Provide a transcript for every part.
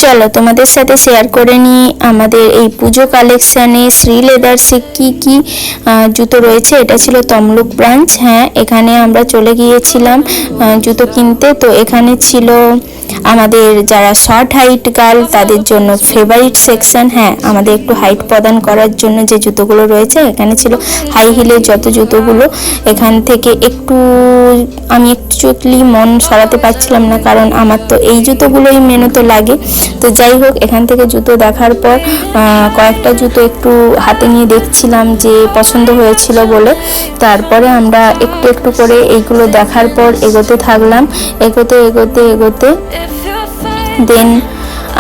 চলো তোমাদের সাথে শেয়ার করে নিই আমাদের এই পুজো কালেকশানে শ্রী লেদার্সে কি কি জুতো রয়েছে। এটা ছিল তমলুক ব্রাঞ্চ। হ্যাঁ, এখানে আমরা চলে গিয়েছিলাম জুতো কিনতে। তো এখানে ছিল আমাদের যারা শর্ট হাইট গার্ল তাদের জন্য ফেভারিট সেকশন। হ্যাঁ, আমাদের একটু হাইট প্রদান করার জন্য যে জুতোগুলো রয়েছে এখানে ছিল হাই হিলের যত জুতোগুলো। এখান থেকে আমি একচুয়ালি মন সরাতে পারছিলাম না, কারণ আমার তো এই জুতোগুলোই মেনত লাগে। তো যাই হোক, এখান থেকে জুতো দেখার পর কয়েকটা জুতো একটু হাতে নিয়ে দেখছিলাম যে পছন্দ হয়েছিল বলে। তারপরে আমরা একটু একটু করে এইগুলো দেখার পর এগোতে থাকলাম। এগোতে দেন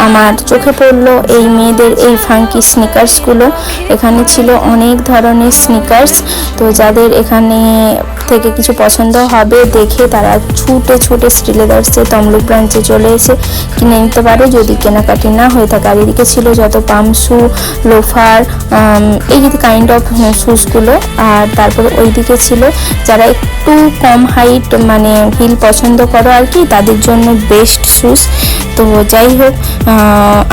আমার চোখে পড়লো এই মেয়েদের এই ফাঙ্কি স্নিকার্সগুলো। এখানে ছিল অনেক ধরনের স্নিকার্স। তো যাদের এখানে থেকে কিছু পছন্দ হবে দেখে তারা ছুটে শ্রী লেদার্সে তমলুক ব্রাঞ্চে চলে এসে কিনে নিতে পারো যদি কেনাকাটি না হয়ে থাকে। আর এদিকে ছিল যত পাম শু, লোফার, এই কাইন্ড অফ শুজগুলো। আর তারপরে ওইদিকে ছিল যারা একটু কম হাইট মানে হিল পছন্দ করো আর কি, তাদের জন্য বেস্ট শুজ। তো যাই হোক,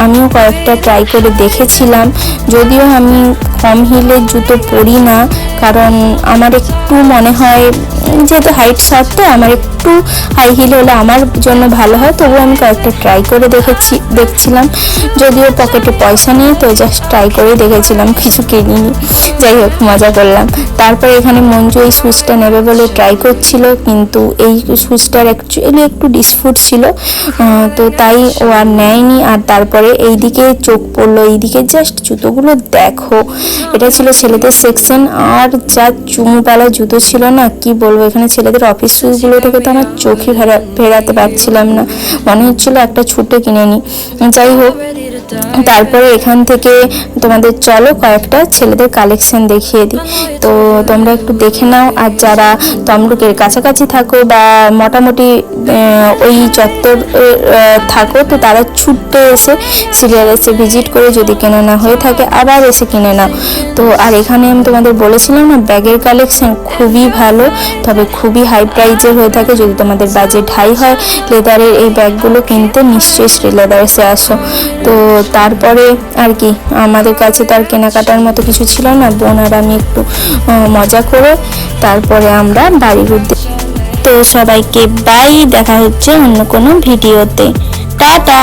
আমিও কয়েকটা ট্রাই করে দেখেছিলাম। যদিও আমি কম হিলের জুতো পরি না, কারণ আমার একটু মনে হয় যেহেতু হাইট শর্ট, তো আমার একটু হাই হিল হলে আমার জন্য ভালো হয়। তবুও আমি কয়েকটা ট্রাই করে দেখছিলাম। যদিও পকেটে পয়সা নেই, তো জাস্ট ট্রাই করে দেখেছিলাম, কিছু কিনিনি। যাই হোক, মজা করলাম। তারপরে এখানে মঞ্জু এই শুজটা নেবে বলে ট্রাই করছিল, কিন্তু এই শুজটার অ্যাকচুয়ালি একটু ডিসফুট ছিল, তো তাই ও আর নেয়নি। আর তারপরে এইদিকে চোখ পড়লো, এইদিকে জাস্ট জুতোগুলো দেখো। এটা ছিল ছেলেদের সেকশন। আর যা চুমুপালা জুতো ছিল না, কি বলবো। এখানে ছেলেদের অফিস শুজগুলো থেকে তো আমার চোখে ফেরাতে পারছিলাম না, মনে হচ্ছিল একটা ছুটে কিনে নিই। যাই হোক, তারপরে এখান থেকে তোমাদের চলো কয়েকটা ছেলেদের কালেকশন দেখিয়ে দিই। তো তোমরা একটু দেখে নাও। আর যারা তমলুকের কাছাকাছি থাকো বা মোটামুটি ওই চত্বর থাকো, তো তারা ছুটে এসে সিরিয়ালে ভিজিট করে যদি কেনা না হয়ে থাকে আবার এসে কিনে নাও। তো আর এখানে আমি তোমাদের বলেছিলাম না, ব্যাগের কালেকশন খুবই ভালো, তবে খুবই হাই প্রাইজের হয়ে থাকে। যদি তোমাদের বাজেট হাই হয় লেদারের এই ব্যাগগুলো কিনতে, নিশ্চয়ই শ্রী লেদার্সে আসো। তো তারপরে আর কি, আমাদের কাছে তার কেনাকাটার মতো কিছু ছিল না। বোন আর আমি একটু মজা করে তারপরে আমরা বাড়ির উদ্দেশ্যে। তো সবাইকে বাই, দেখা হচ্ছে অন্য কোনো ভিডিওতে। টাটা।